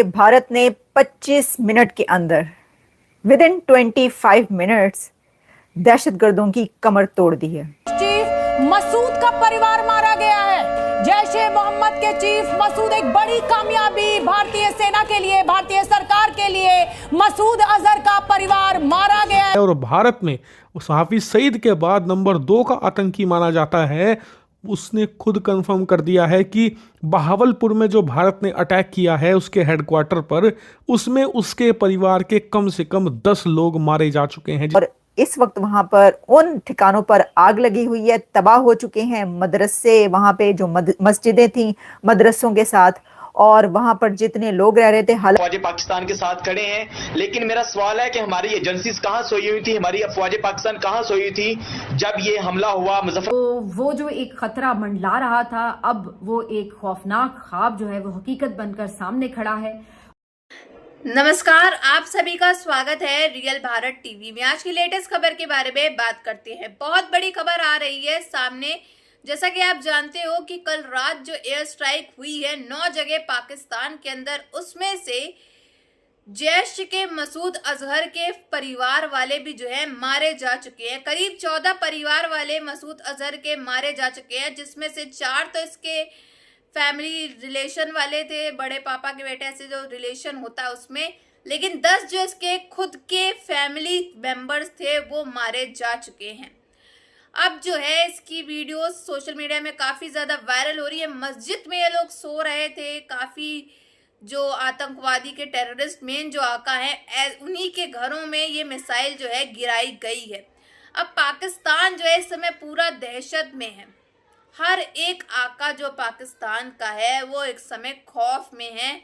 भारत ने 25 मिनट के अंदर विद इन 25 मिनट्स दहशतगर्दों की कमर तोड़ दी है। चीफ मसूद का परिवार मारा गया है। जैश ए मोहम्मद के चीफ मसूद, एक बड़ी कामयाबी भारतीय सेना के लिए, भारतीय सरकार के लिए। मसूद अजहर का परिवार मारा गया है और भारत में उस हाफिज सईद के बाद नंबर 2 का आतंकी माना जाता है। उसने खुद कंफर्म कर दिया है कि बहावलपुर में जो भारत ने अटैक किया है उसके हेडक्वार्टर पर, उसमें उसके परिवार के कम से कम 10 लोग मारे जा चुके हैं। और इस वक्त वहां पर उन ठिकानों पर आग लगी हुई है, तबाह हो चुके हैं मदरसे, वहां पे जो मस्जिदें थी मदरसों के साथ, और वहां पर जितने लोग रह रहे थे अफवाज पाकिस्तान के साथ खड़े हैं। लेकिन मेरा सवाल है कि हमारी एजेंसीज कहां सोई हुई थी, हमारी अफवाज पाकिस्तान कहां सोई हुई थी जब ये हमला हुआ मुजफ्फर। तो वो जो एक खतरा मंडला रहा था, अब वो एक खौफनाक ख्वाब जो है वो हकीकत बनकर सामने खड़ा है। नमस्कार, आप सभी का स्वागत है रियल भारत टीवी में। आज की लेटेस्ट खबर के बारे में बात करते हैं। बहुत बड़ी खबर आ रही है सामने। जैसा कि आप जानते हो कि कल रात जो एयर स्ट्राइक हुई है 9 जगह पाकिस्तान के अंदर, उसमें से जैश के मसूद अजहर के परिवार वाले भी जो है मारे जा चुके हैं। करीब 14 परिवार वाले मसूद अजहर के मारे जा चुके हैं, जिसमें से 4 तो इसके फैमिली रिलेशन वाले थे, बड़े पापा के बेटे, ऐसे जो रिलेशन होता है उसमें। लेकिन 10 जो इसके खुद के फैमिली मेंबर्स थे वो मारे जा चुके हैं। अब जो है इसकी वीडियोस सोशल मीडिया में काफ़ी ज़्यादा वायरल हो रही है। मस्जिद में ये लोग सो रहे थे। काफ़ी जो आतंकवादी के टेररिस्ट मेन जो आका हैं, उन्हीं के घरों में ये मिसाइल जो है गिराई गई है। अब पाकिस्तान जो है इस समय पूरा दहशत में है। हर एक आका जो पाकिस्तान का है वो एक समय खौफ में है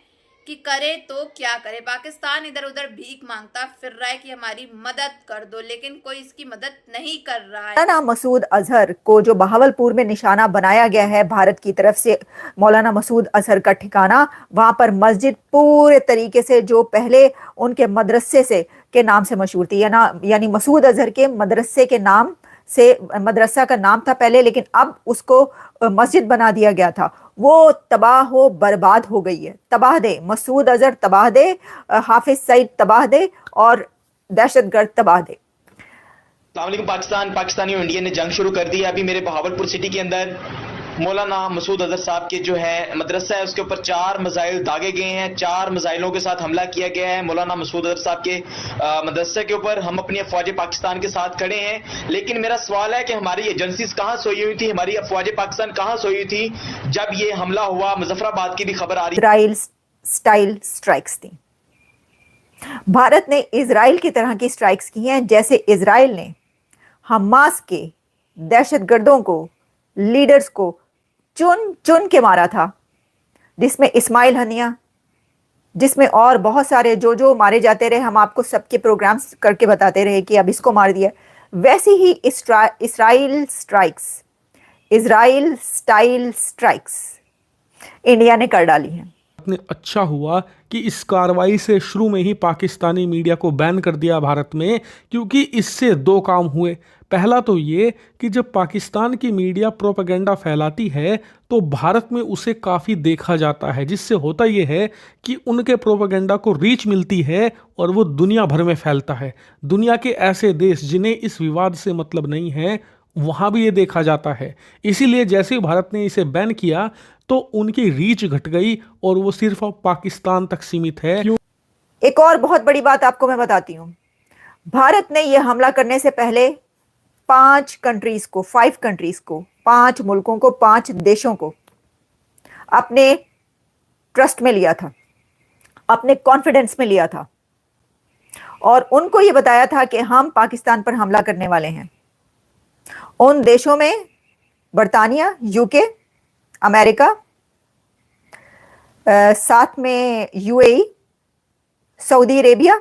कि करे तो क्या करे। पाकिस्तान इधर उधर भीख मांगता फिर रहा है कि हमारी मदद कर दो, लेकिन कोई इसकी मदद नहीं कर रहा है। मौलाना मसूद अजहर को जो बहावलपुर में निशाना बनाया गया है भारत की तरफ से, मौलाना मसूद अजहर का ठिकाना, वहां पर मस्जिद पूरे तरीके से जो पहले उनके मदरसे से के नाम से मशहूर थी, यानी मसूद अजहर के मदरसे के नाम से, मदरसा का नाम था पहले, लेकिन अब उसको मस्जिद बना दिया गया था, वो तबाह हो बर्बाद हो गई है। तबाह दे मसूद अजहर, तबाह दे हाफिज सईद, तबाह दे और दहशतगर्द तबाह दे। पाकिस्तान, पाकिस्तानी और इंडिया ने जंग शुरू कर दी है। अभी मेरे बहावलपुर सिटी के अंदर मौलाना मसूद अजहर साहब के जो है मदरसा है उसके ऊपर 4 मिसाइल दागे गए हैं। 4 मिसाइलों के साथ हमला किया गया है मौलाना मसूद अजहर साहब के मदरसे के ऊपर। हम अपनी अफवाज पाकिस्तान के साथ खड़े हैं। लेकिन मेरा सवाल है कि हमारी एजेंसीज कहां सोई हुई थी, हमारी अफवाज पाकिस्तान कहां सोई हुई थी जब ये हमला हुआ। मुजफ्फराबाद की भी खबर आ रही है। इजराइल स्टाइल स्ट्राइक्स थी। भारत ने इजराइल की तरह की स्ट्राइक्स की हैं, जैसे इजराइल ने हमास के दहशतगर्दों को, लीडर्स को चुन चुन के मारा था, जिसमें इस्माइल हनिया, जिसमें और बहुत सारे जो मारे जाते रहे। हम आपको सबके प्रोग्राम्स करके बताते रहे कि अब इसको मार दिया। वैसे ही इजराइल स्टाइल स्ट्राइक्स इंडिया ने कर डाली हैं। अच्छा हुआ कि इस कार्रवाई से शुरू में ही पाकिस्तानी मीडिया को बैन कर दिया भारत में, क्योंकि इससे 2 काम हुए। पहला तो ये कि जब पाकिस्तान की मीडिया प्रोपेगेंडा फैलाती है तो भारत में उसे काफ़ी देखा जाता है, जिससे होता ये है कि उनके प्रोपेगेंडा को रीच मिलती है और वो दुनिया भर में फैलता है। दुनिया के ऐसे देश जिन्हें इस विवाद से मतलब नहीं है, वहाँ भी ये देखा जाता है। इसीलिए जैसे ही भारत ने इसे बैन किया तो उनकी रीच घट गई और वो सिर्फ अब पाकिस्तान तक सीमित है। एक और बहुत बड़ी बात आपको मैं बताती हूँ। भारत ने यह हमला करने से पहले 5 कंट्रीज को, 5 मुल्कों को, 5 देशों को अपने ट्रस्ट में लिया था, अपने कॉन्फिडेंस में लिया था, और उनको यह बताया था कि हम पाकिस्तान पर हमला करने वाले हैं। उन देशों में बरतानिया, यूके, अमेरिका, साथ में UAE, Saudi Arabia.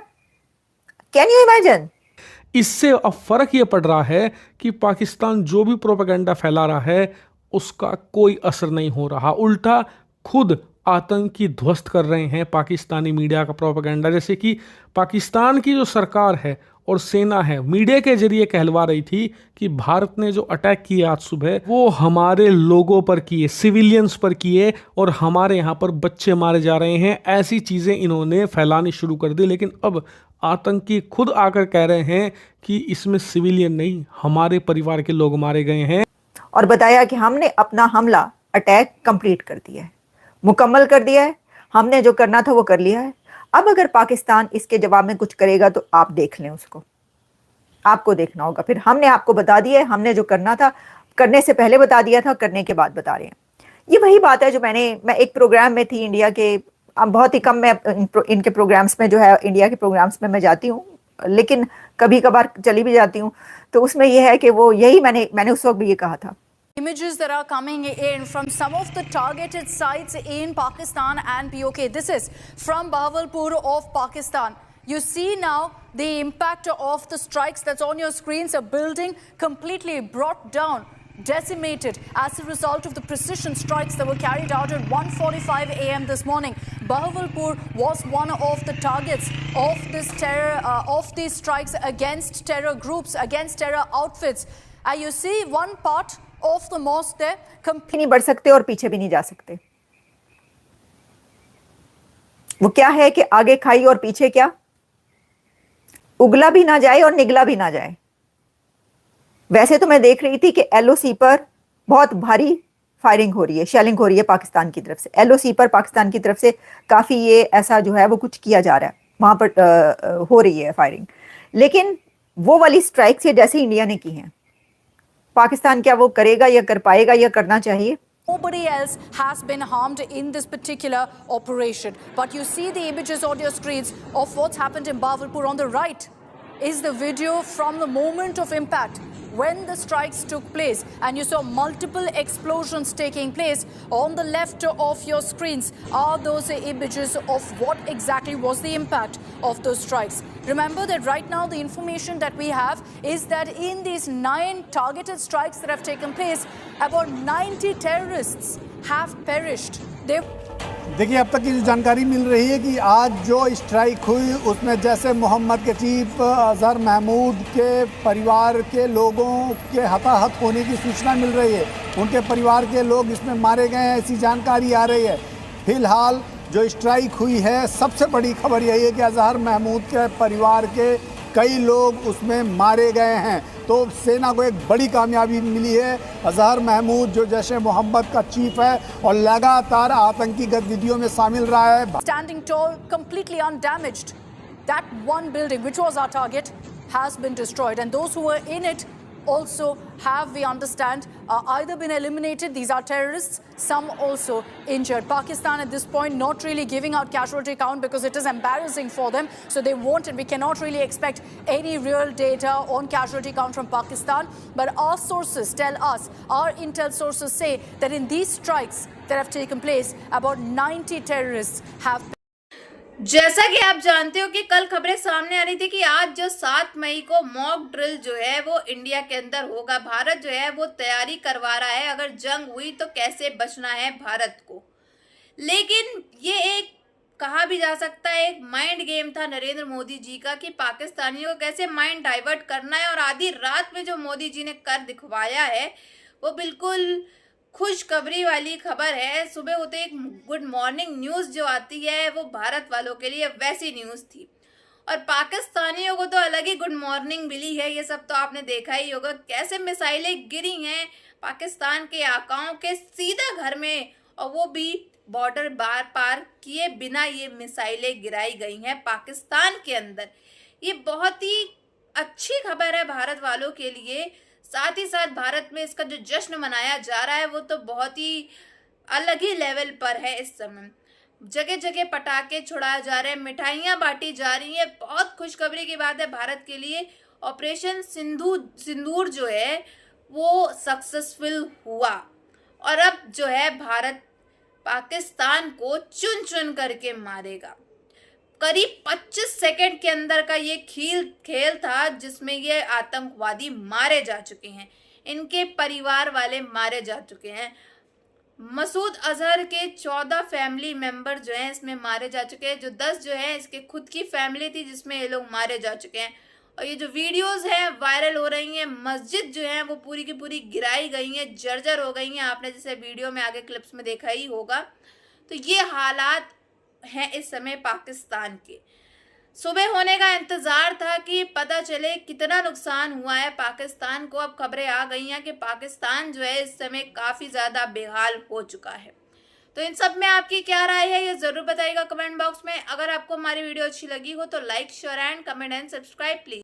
Can you imagine? इससे अब फर्क ये पड़ रहा है कि पाकिस्तान जो भी प्रोपेगेंडा फैला रहा है उसका कोई असर नहीं हो रहा। उल्टा खुद आतंक की ध्वस्त कर रहे हैं पाकिस्तानी मीडिया का प्रोपेगेंडा। जैसे कि पाकिस्तान की जो सरकार है और सेना है मीडिया के जरिए कहलवा रही थी कि भारत ने जो अटैक किए आज सुबह वो हमारे लोगों पर किए, सिविलियंस पर किए और हमारे यहाँ पर बच्चे मारे जा रहे हैं, ऐसी चीज़ें इन्होंने फैलानी शुरू कर दी। लेकिन अब आतंकी खुद आकर कह रहे हैं कि इसमें सिविलियन नहीं, हमारे परिवार के लोग मारे गए हैं। और बताया कि हमने अपना हमला, अटैक कंप्लीट कर दिया है, मुकम्मल कर दिया है, हमने जो करना था वो कर लिया है। अब अगर पाकिस्तान इसके जवाब में कुछ करेगा तो आप देख लें, उसको आपको देखना होगा। फिर हमने आपको बता दिया है, हमने जो करना था करने से पहले बता दिया था, करने के बाद बता रहे हैं। ये वही बात है जो मैं एक प्रोग्राम में थी इंडिया के, बहुत ही कम मैं इनके प्रोग्राम्स में जो है इंडिया के प्रोग्राम्स में मैं जाती हूँ, लेकिन कभी कभार चली भी जाती हूँ। तो उसमें यह है कि वो यही मैंने उस वक्त भी ये कहा था। Images that are coming in from some of the targeted sites in Pakistan and POK. This is from Bahawalpur of Pakistan. You see now the impact of the strikes that's on your screens. A building completely brought down, decimated as a result of the precision strikes that were carried out at 1:45 a.m. this morning. Bahawalpur was one of the targets of this terror, of these strikes against terror groups, against terror outfits. You see one part of the mosque there. नहीं बढ़ सकते और पीछे भी नहीं जा सकते। वो क्या है कि आगे खाई और पीछे क्या, उगला भी ना जाए और निगला भी ना जाए। वैसे तो मैं देख रही थी कि एलओसी पर बहुत भारी फायरिंग हो रही है, शेलिंग हो रही है पाकिस्तान की तरफ से। एलओसी पर पाकिस्तान की तरफ से काफी ये ऐसा जो है वो कुछ किया जा रहा है, वहां पर हो रही है फायरिंग। लेकिन वो वाली स्ट्राइक्स ये जैसे इंडिया ने की हैं, पाकिस्तान क्या वो करेगा या कर पाएगा या करना चाहिए? Nobody else has been harmed in this particular operation. But you see the images on your screens of what's happened in Bahawalpur. On the right is the video from the moment of impact when the strikes took place, and you saw multiple explosions taking place. On the left of your screens are those images of what exactly was the impact of those strikes. Remember that right now the information that we have is that in these 9 targeted strikes that have taken place, about 90 terrorists have perished. देखिए, अब तक की जो जानकारी मिल रही है कि आज जो स्ट्राइक हुई उसमें जैसे मोहम्मद के चीफ अजहर महमूद के परिवार के लोगों के हताहत होने की सूचना मिल रही है, उनके परिवार के लोग इसमें मारे गए हैं, ऐसी जानकारी आ रही है। फिलहाल जो स्ट्राइक हुई है, सबसे बड़ी खबर यही है कि अजहर महमूद के परिवार के कई लोग उसमें मारे गए हैं। तो सेना को एक बड़ी कामयाबी मिली है। अजहर महमूद जो जैश-ए मोहम्मद का चीफ है और लगातार आतंकी गतिविधियों में शामिल रहा है। Standing tall, completely undamaged. That one building, which was our target, has been destroyed, and those who were in it also have, we understand, either been eliminated. These are terrorists. Some also injured. Pakistan at this point not really giving out casualty count because it is embarrassing for them. So they won't, and we cannot really expect any real data on casualty count from Pakistan. But our sources tell us, our intel sources say that in these strikes that have taken place, about 90 terrorists have. जैसा कि आप जानते हो कि कल खबरें सामने आ रही थी कि आज जो 7 मई को मॉक ड्रिल जो है वो इंडिया के अंदर होगा। भारत जो है वो तैयारी करवा रहा है, अगर जंग हुई तो कैसे बचना है भारत को। लेकिन ये एक कहा भी जा सकता है एक माइंड गेम था नरेंद्र मोदी जी का कि पाकिस्तानियों को कैसे माइंड डाइवर्ट करना है। और आधी रात में जो मोदी जी ने कर दिखवाया है वो बिल्कुल खुशखबरी वाली खबर है। सुबह होते एक गुड मॉर्निंग न्यूज़ जो आती है वो भारत वालों के लिए वैसी न्यूज़ थी, और पाकिस्तानियों को तो अलग ही गुड मॉर्निंग मिली है। ये सब तो आपने देखा ही होगा, कैसे मिसाइलें गिरी हैं पाकिस्तान के आकाओं के सीधा घर में, और वो भी बॉर्डर पार किए बिना ये मिसाइलें गिराई गई हैं पाकिस्तान के अंदर। ये बहुत ही अच्छी खबर है भारत वालों के लिए। साथ ही साथ भारत में इसका जो जश्न मनाया जा रहा है वो तो बहुत ही अलग ही लेवल पर है। इस समय जगह जगह पटाखे छुड़ाए जा रहे हैं, मिठाइयाँ बांटी जा रही हैं। बहुत खुशखबरी की बात है भारत के लिए। ऑपरेशन सिंदूर जो है वो सक्सेसफुल हुआ, और अब जो है भारत पाकिस्तान को चुन चुन करके मारेगा। करीब 25 सेकंड के अंदर का ये खेल था जिसमें ये आतंकवादी मारे जा चुके हैं, इनके परिवार वाले मारे जा चुके हैं। मसूद अजहर के 14 फैमिली मेंबर जो हैं इसमें मारे जा चुके हैं, जो 10 जो है इसके खुद की फैमिली थी जिसमें ये लोग मारे जा चुके हैं। और ये जो वीडियोस हैं वायरल हो रही हैं, मस्जिद जो है वो पूरी की पूरी गिराई गई हैं, जर्जर हो गई हैं, आपने जैसे वीडियो में आगे क्लिप्स में देखा ही होगा। तो ये हालात हैं इस समय पाकिस्तान के। सुबह होने का इंतजार था कि पता चले कितना नुकसान हुआ है पाकिस्तान को। अब खबरें आ गई हैं कि पाकिस्तान जो है इस समय काफ़ी ज़्यादा बेहाल हो चुका है। तो इन सब में आपकी क्या राय है ये ज़रूर बताइएगा कमेंट बॉक्स में। अगर आपको हमारी वीडियो अच्छी लगी हो तो like share and comment and subscribe please.